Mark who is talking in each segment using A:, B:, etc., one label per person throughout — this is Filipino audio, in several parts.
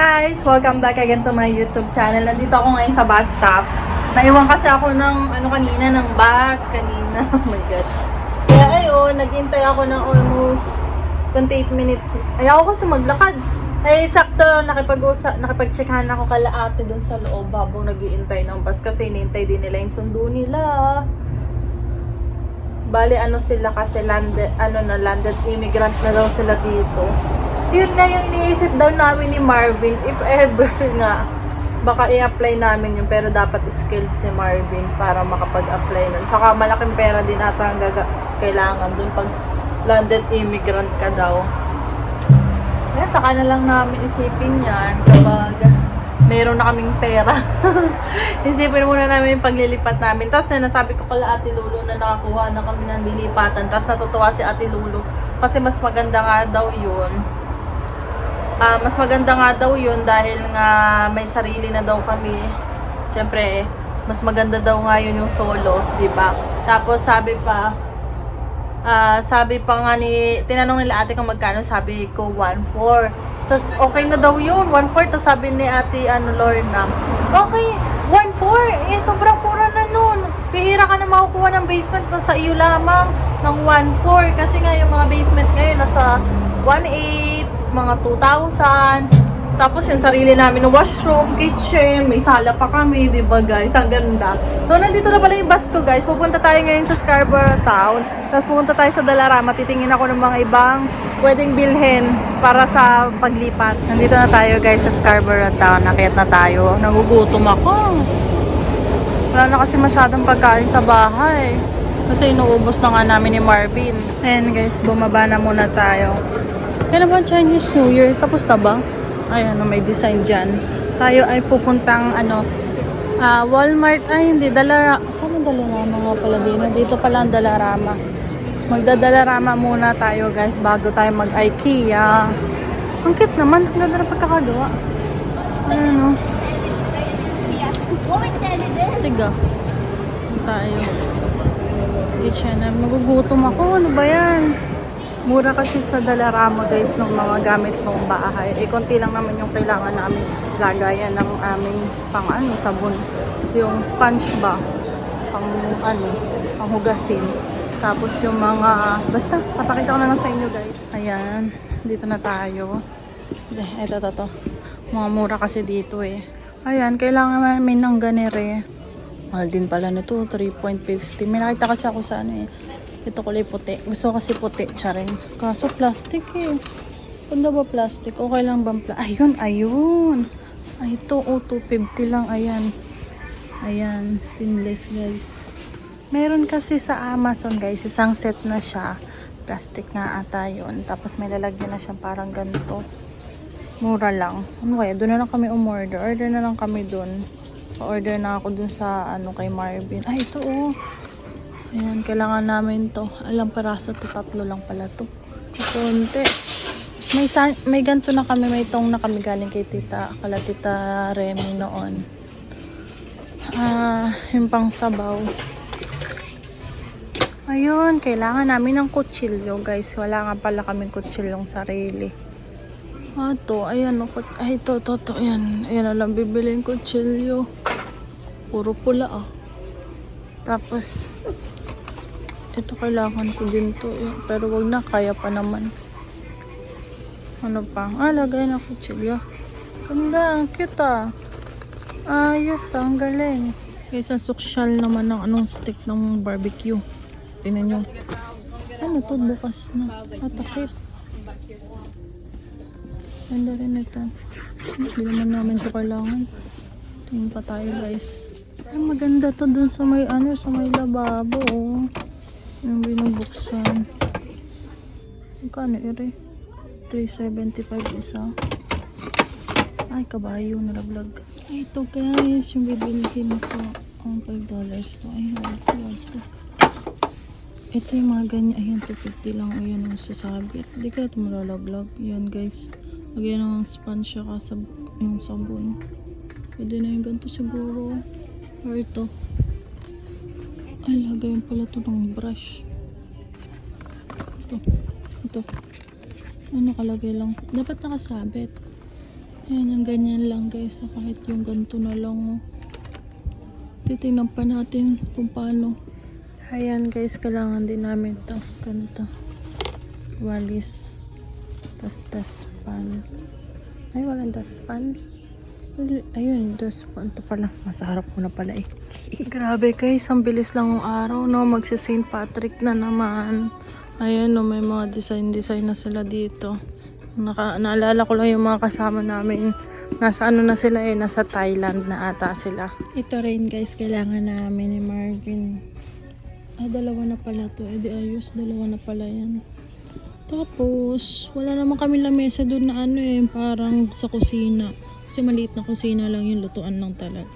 A: guys! Welcome back again to my YouTube channel. Nandito ako ngayon sa bus stop. Naiwan kasi ako ng kanina, ng bus kanina. Oh my god. Kaya ayun, naghintay ako ng almost 28 minutes. Ayaw ko kasi maglakad. Ay, sakto, nakipag-checkan ako kala ate doon sa loob habang nag-iintay ng bus kasi inintay din nila yung sundo nila. Bali, sila kasi landed immigrant na daw sila dito. Yun nga yung iniisip daw namin ni Marvin, if ever nga, baka i-apply namin yun, pero dapat skilled si Marvin para makapag-apply nun. Tsaka malaking pera din ata ang kailangan dun pag landed immigrant ka daw. Kaya saka na lang namin isipin yan kapag meron na kaming pera. Isipin muna namin yung paglilipat namin. Tapos nasabi ko pala Ate Lulu na nakakuha na kami ng lilipatan. Tapos natutuwa si Ate Lulu kasi mas maganda nga daw yun. Mas maganda nga daw yun dahil nga may sarili na daw kami. Siyempre, mas maganda daw nga yun yung solo, di ba? Tapos sabi pa nga tinanong nila ate kung magkano, sabi ko 1.4. Tapos okay na daw yun, 1.4. Tapos sabi ni ate Lorna, okay, 1.4, sobrang mura na nun. Pihira ka na makukuha ng basement na sa iyo lamang ng 1.4. Kasi nga yung mga basement ngayon nasa 1.8, mga 2,000. Tapos yung sarili namin ng washroom, kitchen, may sala pa kami, di ba guys? Ang ganda. So nandito na pala yung bus ko guys. Pupunta tayo ngayon sa Scarborough Town. Tapos pupunta tayo sa Dalarama. Titingin ako ng mga ibang pwedeng bilhin para sa paglipat. Nandito na tayo guys sa Scarborough Town. Nakiyat na tayo. Nagugutom ako. Wala na kasi masyadong pagkain sa bahay. Kasi inuubos na nga namin ni Marvin. Ayan guys, bumaba na muna tayo. Kaya naman Chinese New Year, tapos na ba? Ayan, may design dyan. Tayo ay pupuntang Walmart. Ay, hindi, saan ang Dalarama nga pala din? Dito pala ang Dalarama. Magdadalarama muna tayo guys bago tayo mag-IKEA. Ang cute naman, ang ganda na pagkakagawa. Ayan o. Tiga. Tayo. H&M. Magugutom ako. Ano ba yan? Mura kasi sa Dalarama guys ng mga gamit pang bahay. Konti lang naman yung kailangan namin lagayan ng aming sabon. Yung sponge ba? Panghugasin. Tapos yung mga, basta, papakita ko na lang sa inyo guys. Ayan, dito na tayo. Ito. Mga mura kasi dito eh. Ayan, kailangan namin ng ganere. Mahal din pala nito, 3.50. May nakita kasi ako sa ito kulay puti. Gusto ko kasi puti, charing. Kaso plastic eh. Ganda ba plastic? Okay lang bang ayun. Ay, ito, 250 lang. Ayan, stainless guys. Meron kasi sa Amazon guys, isang set na siya. Plastic nga ata yun. Tapos may lalagyan na siya parang ganito. Mura lang. Ano kaya? Doon na lang kami umorder. Order na lang kami doon. Order na ako doon sa kay Marvin. Ay, ito oh. Ayan, kailangan namin to. Alam, paraso to, 3 lang pala to. Kunti. May ganito na kami, may tong na kami galing kay tita Remy noon. Yung pang sabaw. Ayun, kailangan namin ng kutsilyo, guys. Wala nga pala kaming kutsilyong sarili. To, ayan, ito. Ayan, alam, bibiliin kutsilyo. Puro pula, Tapos, ito kailangan ko din to pero wag na, kaya pa naman. Ano pa? Lagay na kutsilyo. Ganda, ang cute ayos ang galing. Kaysa social naman ng stick ng barbecue. Tingnan nyo. Ano to, bukas na. Takip. Ganda rin ito. Hindi naman namin ito kailangan. Tingin pa tayo guys. Ay, maganda to dun sa may sa may lababo yung binubuksan. Magkano ere? 375 isa. Ay, kabayo nalaglag. Ay, ito guys, yung bibilihin ko. $5 to. Ay, ito. Ito yung mga ganyan. Ayan, 250 lang. Ayan ang sasabit. Hindi kaya ito malalaglag. Ayan guys. Lagyan ng sponge siya yung sabon. Pwede na yung ganito siguro. Or ito. Ay, lagayan pala ito ng brush. Ito. Ano nakalagay lang. Dapat nakasabit. Ayan, yung ganyan lang guys. Kahit yung ganito na lang. Oh. Titingnan pa natin kung paano. Ayan guys, kailangan din namin to. Ganito. Walis. Tas daspan. Ay, walang daspan. Ayun, daspan. Ito pala. Masarap ko na pala eh. Grabe guys, ang bilis lang ng araw, no? Magsi St. Patrick na naman. Ayan, no? May mga design na sila dito. Naalala ko lang yung mga kasama namin. Nasa ano na sila eh, nasa Thailand na ata sila. Ito rin guys, kailangan namin ni Marvin. Dalawa na pala to. Di ayos, dalawa na pala yan. Tapos, wala naman kami lamesa doon na ano eh, parang sa kusina. Kasi maliit na kusina lang yung lutuan lang talaga.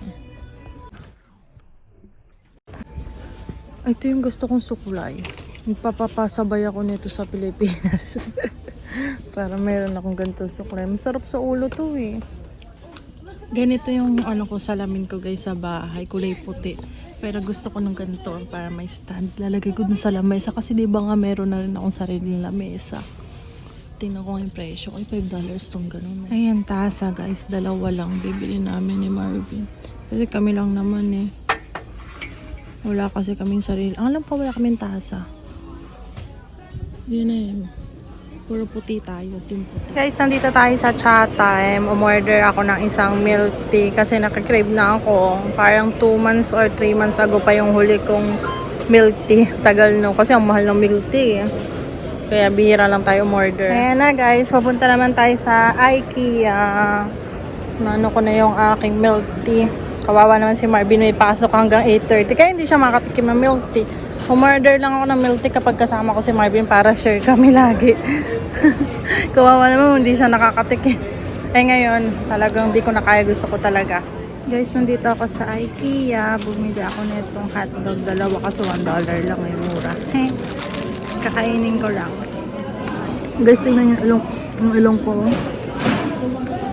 A: Ito yung gusto kong sukulay. Magpapapasabay ako nito sa Pilipinas. Para meron akong ganitong sukulay. Masarap sa ulo to eh. Ganito yung ano ko, salamin ko guys sa bahay. Kulay puti. Pero gusto ko nung ganito para may stand. Lalagay ko dun sa lamesa. Kasi diba nga meron na rin akong sariling lamesa. Tingnan ko yung presyo. Ay, $5 tong ganun. Ayan, tasa guys. Dalawa lang. Bibili namin ni Marvin. Kasi kami lang naman eh. Wala kasi kaming sarili. Alam pa, wala kaming tasa. Yun na yun. Puro puti tayo. Team puti. Guys, nandito tayo sa Chatime. Umorder ako ng isang milk tea. Kasi nakakrave na ako. Parang 2 months or 3 months ago pa yung huli kong milk tea. Tagal no. Kasi ang mahal ng milk tea. Kaya bihira lang tayo umorder. Ayan na guys. Papunta naman tayo sa IKEA. Ano ko na yung aking milk tea. Kawawa naman si Marvin, may pasok hanggang 8:30. Kaya hindi siya makatikim ng milk tea. Umorder lang ako ng milk tea kapag kasama ko si Marvin para share kami lagi. Kawawa naman, hindi siya nakakatikim. Eh ngayon, talagang hindi ko na kaya, gusto ko talaga. Guys, nandito ako sa IKEA. Bumili ako nitong hotdog. Dalawa kasi $1 lang, ay mura. Kakainin ko lang. Guys, tingnan yung ilong ko.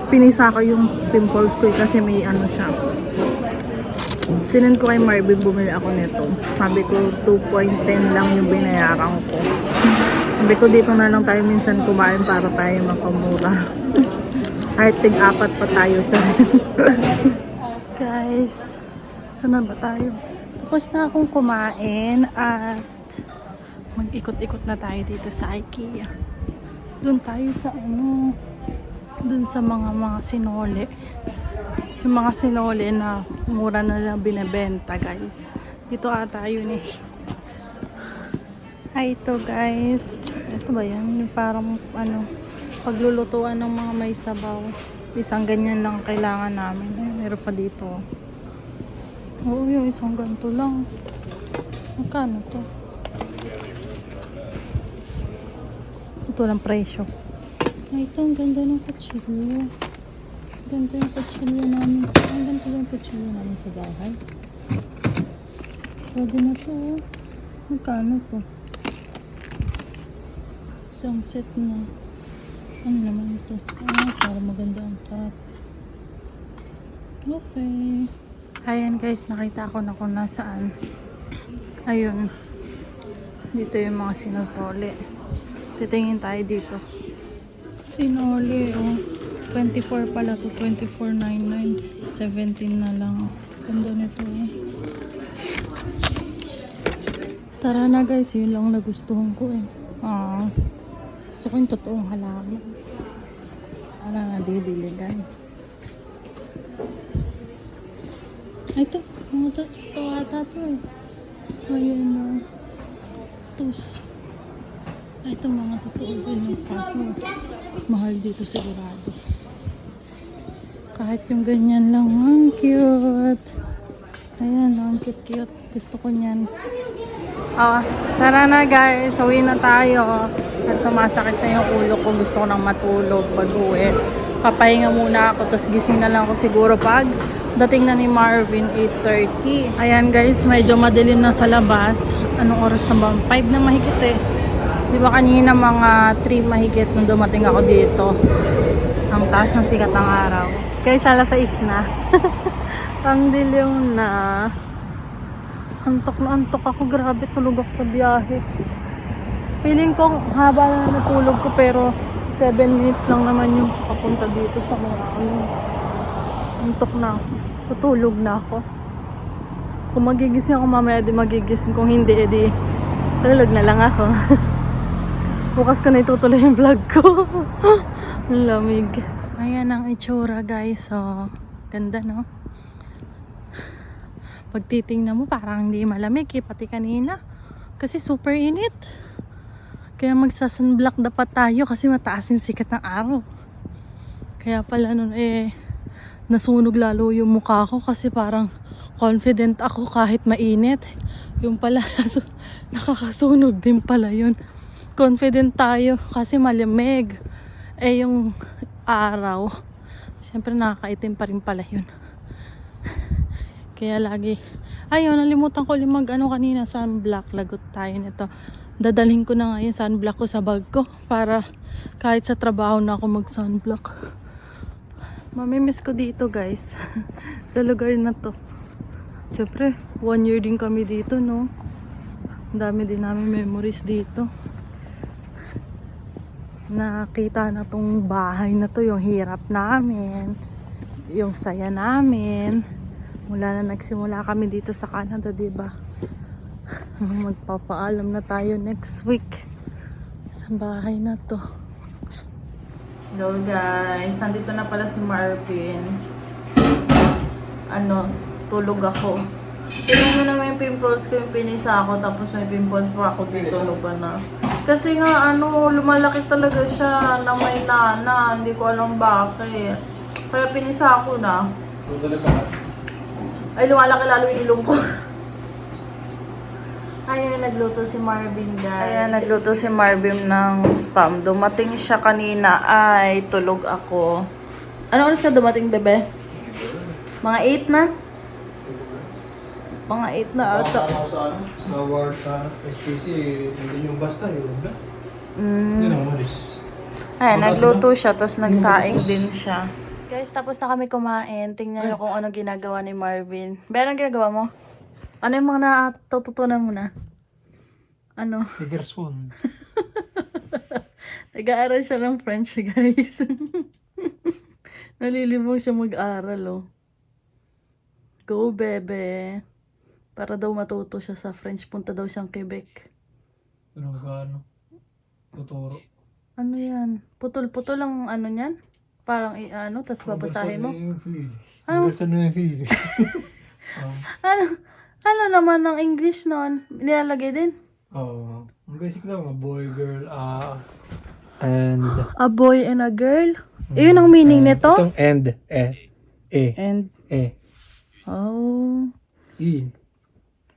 A: Pinisa ko yung pimples ko kasi may ano siya. Sinend ko kay Marvin, bumili ako nito. Sabi ko 2.10 lang yung binayaran ko. Sabi ko dito na lang tayo minsan kumain para tayo makamura. Kahit tig-apat pa tayo dyan. Guys, saan na ba tayo? Tapos na akong kumain at mag-ikot-ikot na tayo dito sa IKEA. Doon tayo sa ano, doon sa mga sinole. Yung mga sinole na mura na lang binibenta guys. Dito ata yun eh. Ay ito guys. Ito ba yan? Yung parang ano, paglulutuan ng mga may sabaw. Isang ganyan lang kailangan namin. Meron pa dito. Oo, yung isang ganito lang. Magkano to? Ito lang presyo. Ay ito, ang ganda ng kutsilyo. Ganda yung kutsilyo namin. Ang ganda yung kutsilyo namin sa bahay. Pwede na to. Magkano to? Isang set na. Ano naman to? Para maganda ang cut. Okay. Ayan guys, nakita ko na kung nasaan. Ayun. Dito yung mga sinusole. Titingin tayo dito. Sinole, oh. 24 pala to, 24.99, 17 na lang. Ganda nito eh. Tara na guys, yun lang nagustuhan ko eh. Gusto ko yung totoong halaman. Wala na didiligan. Ay ito, mga totoo ata to eh. Ayun na. Tus. Ay ito mga totoo din yung kaso. Mahal dito sigurado. Kahit yung ganyan lang, ang cute. Ayan, ang cute. Gusto ko nyan. Tara na guys, uwi na tayo. At sumasakit na yung ulo ko. Gusto ko nang matulog pag uwi. Papahinga muna ako, tapos gising na lang ako siguro pag dating na ni Marvin, 8:30. Ayan guys, medyo madilim na sa labas. Anong oras na ba? 5 na mahigit eh. Di ba kanina mga 3 mahigit nung dumating ako dito. Ang taas ng sikat ng araw. Guys, alas 6 na. Ang dilim na. Antok na antok ako. Grabe, tulog ako sa biyahe. Feeling ko haba na natulog ko pero 7 minutes lang naman yung papunta dito sa mga ano. Antok na ako. Tutulog na ako. Kung magigising ako mamaya, di magigising. Kung hindi, edi tulog na lang ako. Bukas ko na itutuloy yung vlog ko. Ang lamig. Ayan ang itsura guys. So, ganda no? Pag titingnan mo parang hindi malamig eh. Pati kanina. Kasi super init. Kaya magsa-sunblock dapat tayo kasi mataas yung sikat ng araw. Kaya pala nun nasunog lalo yung mukha ko kasi parang confident ako kahit mainit. Yung pala nakakasunog din pala yun. Confident tayo kasi malamig. Yung araw, syempre nakakaitim pa rin pala yun. Kaya lagi, ayun, nalimutan ko kanina, sunblock. Lagot tayo nito. Dadalhin ko na nga yung sunblock ko sa bag ko para kahit sa trabaho na ako mag sunblock. Mamimiss ko dito guys. Sa lugar na to. Syempre 1 year din kami dito no. Ang dami din namin memories dito. Nakita na tong bahay na to, yung hirap namin, yung saya namin mula na nagsimula kami dito sa Canada, diba? Magpapaalam na tayo next week sa bahay na to. Hello guys, nandito na pala si Marvin. Tulog ako. Tingnan mo naman yung pimples ko, yung pinisa ako, tapos may pimples pa ako dito, ba na. Kasi nga, lumalaki talaga siya na may nana. Hindi ko alam bakit. Kaya pinisa ako na. Ay, lumalaki lalo yung ilong ko. Ayan, nagluto si Marvin, guys. Ayan, nagluto si Marvin ng spam. Dumating siya kanina. Ay, tulog ako. Ano oras ka dumating, bebe? Mga 8 na? Mga 8 na ata.
B: Sa ward sa SPC, hindi yung basta yun. Hindi na umalis.
A: Ayan, nagluto siya, tapos nagsaing din siya. Guys, tapos na kami kumain. Tingnan niyo kung ano ginagawa ni Marvin. Pero anong ginagawa mo? Ano yung mga natututunan mo na? Ano?
B: Figures 1.
A: Nag-aaral siya ng French, guys. Nalilibong siya mag-aral, oh. Go, bebe. Para daw matuto siya sa French. Punta daw siyang Quebec.
B: Ano ba tuturo?
A: Ano yan? Putol-putol ang ano niyan? Parang tapos babasahin mo. Ano? Ano naman ng English nun? Nilalagay din?
B: Oo. Basic lang, a boy, girl, and...
A: A boy and a girl? Yun ang meaning nito?
B: Itong and,
A: And, oh.
B: E.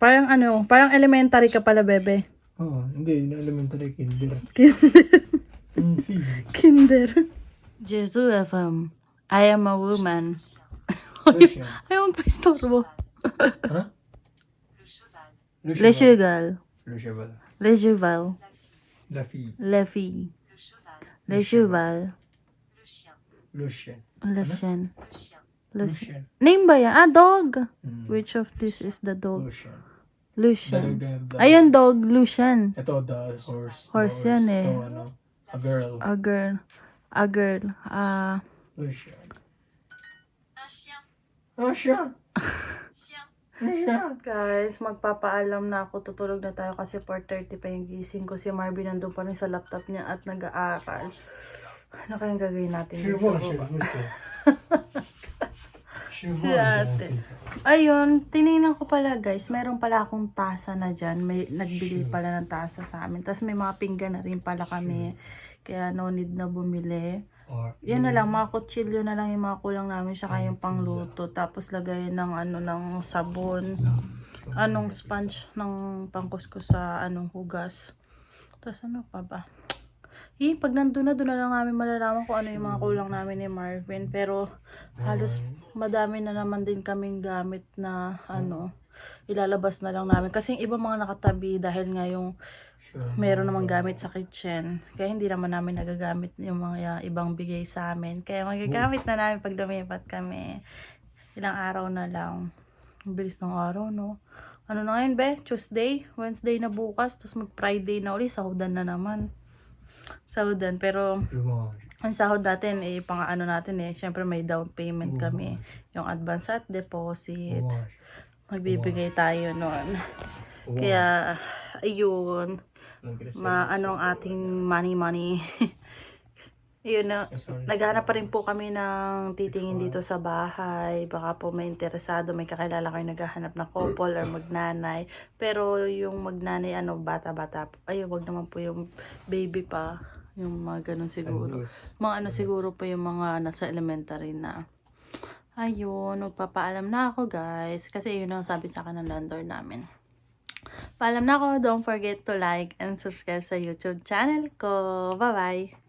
A: Parang elementary ka pala, bebe.
B: Oo, hindi elementary, kinder.
A: Kinder. Jesus FM. I am a woman. Ayaw magpa-istorbo.
B: Huh?
A: Le Cheval. Le Cheval.
B: La fille.
A: Le Fille. Le Cheval.
B: Lucien.
A: Le Chien.
B: Lucien.
A: Name ba yan? Dog. Which of this is the dog?
B: Lucien.
A: Lucian. Ayun, dog. Lucian.
B: Ito, the horse.
A: Horse yan eh.
B: Ito, a girl.
A: A girl. A girl.
B: Lucien. Lucien.
A: Guys, magpapaalam na ako. Tutulog na tayo kasi 4:30 pa yung gising ko. Si Marvin nandun pa rin sa laptop niya at nag-aaral. Ano kayang gagawin natin dito? Si ate. Ayun, tinignan ko pala guys. Meron pala akong tasa na dyan. May nagbili pala ng tasa sa amin. Tapos may mga pinggan na rin pala kami. Kaya no need na bumili. Yan na lang, mga kutsilyo na lang yung mga kulang namin. Saka yung pangluto. Tapos lagay ng ng sabon. Anong sponge ng pangkuskus sa hugas. Tapos ano pa ba? Pag nandun na, doon na lang namin malalaman kung ano yung mga kulang namin ni Marvin. Pero halos madami na naman din kaming gamit na ilalabas na lang namin. Kasi yung iba mga nakatabi dahil nga yung meron namang gamit sa kitchen. Kaya hindi naman namin nagagamit yung mga ibang bigay sa amin. Kaya magagamit na namin pag lumipat kami. Ilang araw na lang. Ang bilis ng araw, no? Ano na ngayon, be? Tuesday? Wednesday na bukas. Tapos mag-Friday na ulit. Sahudan na naman. sahudan. Pero,
B: Lumang.
A: ang sahod natin, pang ano natin syempre may down payment kami. Yung advance at deposit.
B: Lumang.
A: Magbibigay tayo nun. Kaya, ayun. Ano ang ating money. Yun na, naghanap pa rin po kami ng titingin dito sa bahay. Baka po may interesado, may kakilala kayo naghahanap na couple or magnanay. Pero yung magnanay, bata-bata. Ayun, wag naman po yung baby pa. Yung mga ganun siguro. Mga siguro po yung mga nasa elementary na. Ayun, magpapaalam na ako guys. Kasi yun ang sabi sa akin ng landlord namin. Paalam na ako. Don't forget to like and subscribe sa YouTube channel ko. Bye-bye!